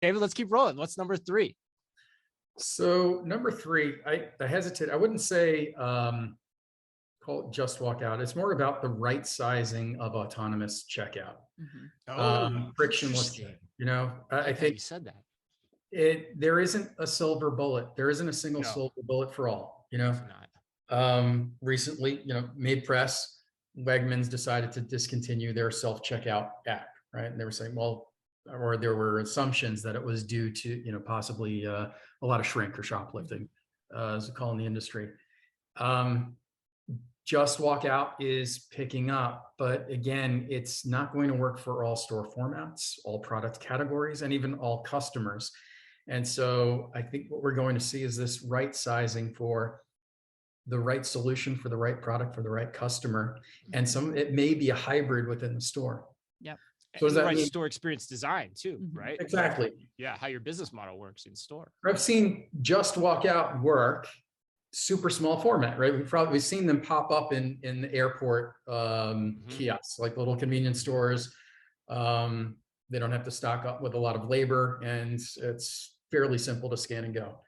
David, let's keep rolling. What's number 3? So number 3, I hesitate. I wouldn't say call it just walk out. It's more about the right sizing of autonomous checkout. Frictionless. I think you said that. There isn't a silver bullet. There isn't a single silver bullet for all. Recently, Made Press, Wegmans decided to discontinue their self-checkout app, right? And they were saying, or there were assumptions that it was due to, possibly a lot of shrink or shoplifting, as we call in the industry. Just Walk Out is picking up, but again, it's not going to work for all store formats, all product categories, and even all customers. And so I think what we're going to see is this right sizing for the right solution for the right product for the right customer. And it may be a hybrid within the store. Yep. So does that mean store experience design too, right? Exactly. Yeah. How your business model works in store. I've seen Just Walk Out work, super small format, right? We've seen them pop up in the airport kiosks, like little convenience stores. They don't have to stock up with a lot of labor, and it's fairly simple to scan and go.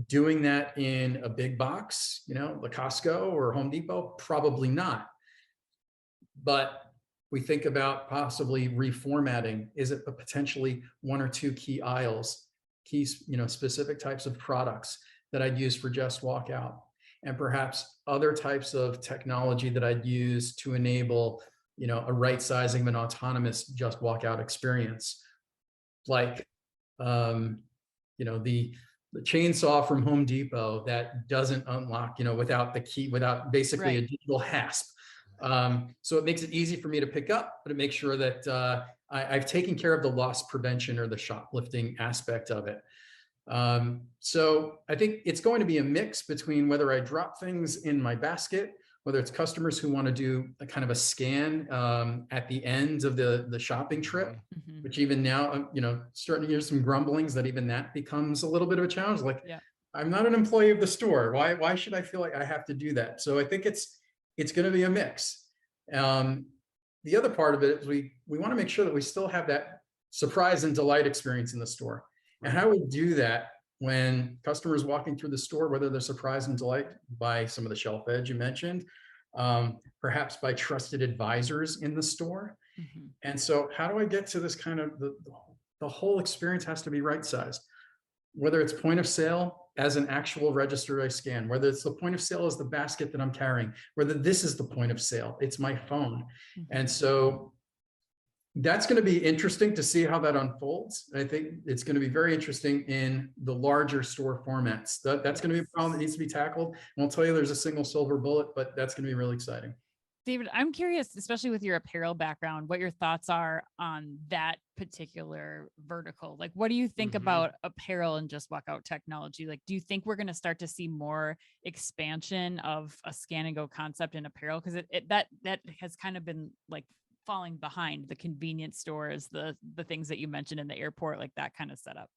Doing that in a big box, the Costco or Home Depot, probably not. But we think about possibly reformatting. Is it potentially 1 or 2 key aisles, specific types of products that I'd use for Just Walk Out, and perhaps other types of technology that I'd use to enable, a right sizing of an autonomous Just Walk Out experience, like, the chainsaw from Home Depot that doesn't unlock, without the key, without basically a digital hasp. So it makes it easy for me to pick up, but it makes sure that I've taken care of the loss prevention or the shoplifting aspect of it. So I think it's going to be a mix between whether I drop things in my basket, whether it's customers who want to do a kind of a scan at the end of the shopping trip, which even now, starting to hear some grumblings that even that becomes a little bit of a challenge. Like, I'm not an employee of the store. Why should I feel like I have to do that? So I think it's going to be a mix. The other part of it is we want to make sure that we still have that surprise and delight experience in the store. And how we do that when customers walking through the store, whether they're surprised and delighted by some of the shelf edge you mentioned, perhaps by trusted advisors in the store. And so how do I get to this kind of the whole experience has to be right sized, whether it's point of sale as an actual register I scan, whether it's the point of sale as the basket that I'm carrying, whether this is the point of sale, it's my phone. And so that's going to be interesting to see how that unfolds. I think it's going to be very interesting in the larger store formats. That's going to be a problem that needs to be tackled. I won't tell you there's a single silver bullet, but that's going to be really exciting. David, I'm curious, especially with your apparel background, what your thoughts are on that particular vertical. Like, what do you think about apparel and Just Walk Out technology? Like, do you think we're going to start to see more expansion of a scan and go concept in apparel? Because that has kind of been like falling behind the convenience stores, the things that you mentioned in the airport, like that kind of setup.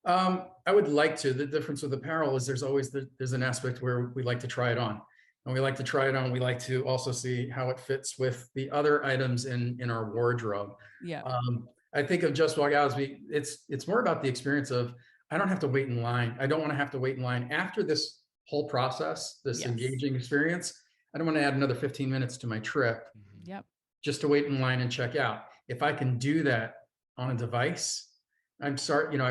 I would like to. The difference with apparel is there's an aspect where we like to try it on. And we like to try it on. We like to also see how it fits with the other items in our wardrobe. Yeah. I think of Just Walk Out as it's more about the experience of, I don't have to wait in line. I don't want to have to wait in line after this whole process, this engaging experience. I don't want to add another 15 minutes to my trip. Yep. Just to wait in line and check out. If I can do that on a device, I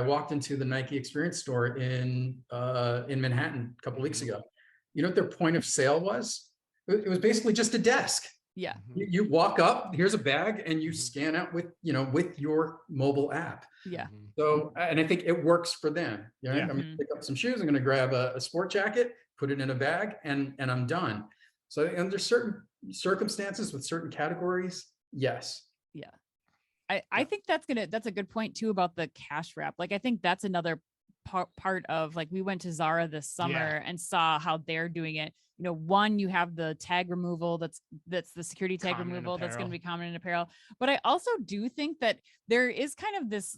walked into the Nike Experience store in Manhattan a couple of weeks ago. You know what their point of sale was? It was basically just a desk. Yeah. You walk up, here's a bag, and you scan out with your mobile app. Yeah. So, and I think it works for them. I'm going to pick up some shoes. I'm going to grab a sport jacket, put it in a bag, and I'm done. So, and there's certain circumstances with certain categories. Yes. Yeah. I think that's a good point too about the cash wrap. Like, I think that's another part of, like, we went to Zara this summer and saw how they're doing it. one, you have the tag removal, that's the security tag Common in removal that's going to apparel. be common in apparel. But I also do think that there is kind of this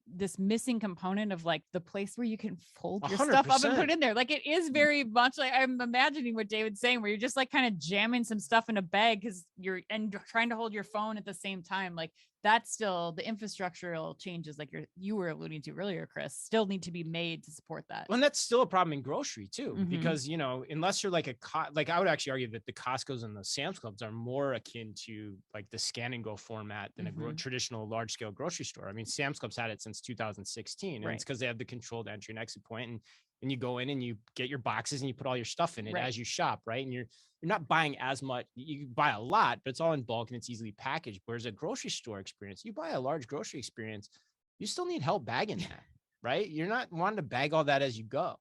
this missing component of like the place where you can fold your stuff up and put it 100%. in there. Like it is very much like I'm imagining what David's saying, where you're just like kind of jamming some stuff in a bag because you're trying to hold your phone at the same time. Like that's still the infrastructural changes, like you were alluding to earlier, Chris, still need to be made to support that. Well, and that's still a problem in grocery too, Mhm. because, unless you're like like I would actually argue that the Costco's and the Sam's Clubs are more akin to like the scan and go format than a traditional large scale grocery store. I mean, Sam's Club's had it since 2016, and Right. it's because they have the controlled entry and exit point, and you go in and you get your boxes and you put all your stuff in it Right. as you shop, right? And you're not buying as much. You buy a lot, but it's all in bulk and it's easily packaged. Whereas a grocery store experience, you buy a large grocery experience, you still need help bagging that, right? You're not wanting to bag all that as you go.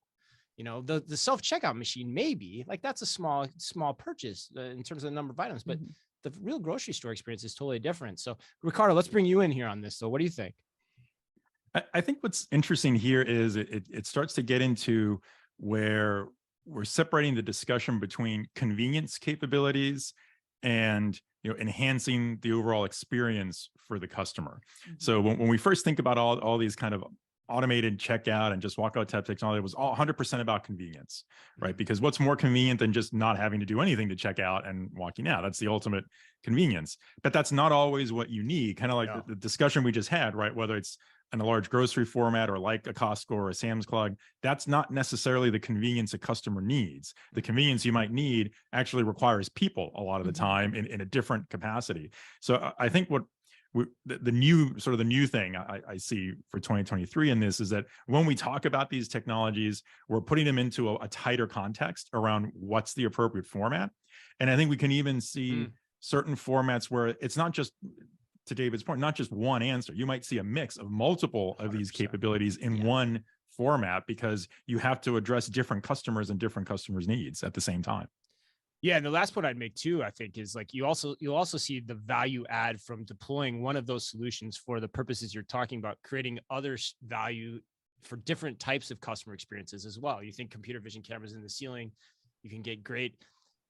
The self-checkout machine, maybe like that's a small purchase in terms of the number of items, but the real grocery store experience is totally different. So Ricardo, let's bring you in here on this. So what do you think? I think what's interesting here is it starts to get into where we're separating the discussion between convenience capabilities and enhancing the overall experience for the customer. So when we first think about all these kind of automated checkout and just walkout type technology, it was all 100% about convenience, right? Because what's more convenient than just not having to do anything to check out and walking out? That's the ultimate convenience. But that's not always what you need. Kind of like the discussion we just had, right? Whether it's in a large grocery format or like a Costco or a Sam's Club, that's not necessarily the convenience a customer needs. The convenience you might need actually requires people a lot of the time in a different capacity. So I think the new thing I see for 2023 in this is that when we talk about these technologies, we're putting them into a tighter context around what's the appropriate format. And I think we can even see certain formats where it's not just, to David's point, not just one answer. You might see a mix of multiple of these capabilities in one format because you have to address different customers and different customers' needs at the same time. Yeah, and the last point I'd make too, I think, is like you'll also see the value add from deploying one of those solutions for the purposes you're talking about, creating other value for different types of customer experiences as well. You think computer vision cameras in the ceiling, you can get great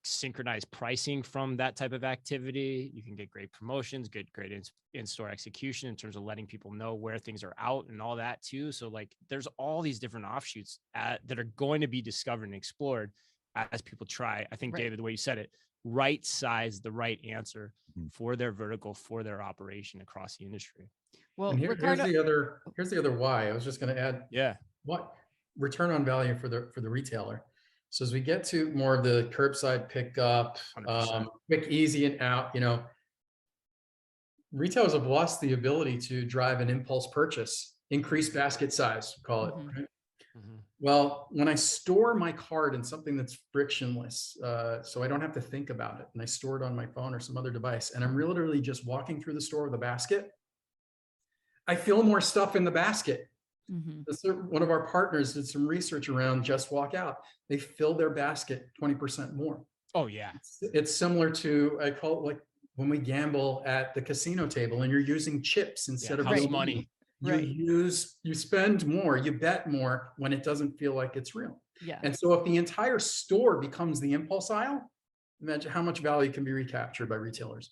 synchronized pricing from that type of activity. You can get great promotions, great in-store execution in terms of letting people know where things are out and all that too. So like there's all these different offshoots that are going to be discovered and explored as people try. I think, David, the way you said it, right size the right answer for their vertical, for their operation across the industry. Well, Ricardo, here's the other why. I was just going to add, what return on value for the retailer. So as we get to more of the curbside pickup, quick, easy and out, retailers have lost the ability to drive an impulse purchase, increase basket size, call it. Right? Well, when I store my card in something that's frictionless, so I don't have to think about it, and I store it on my phone or some other device, and I'm literally just walking through the store with a basket, I feel more stuff in the basket. One of our partners did some research around Just Walk Out. They filled their basket 20% more. Oh yeah. It's similar to, I call it like when we gamble at the casino table and you're using chips instead of real money. You spend more, you bet more when it doesn't feel like it's real. Yeah. And so if the entire store becomes the impulse aisle, imagine how much value can be recaptured by retailers.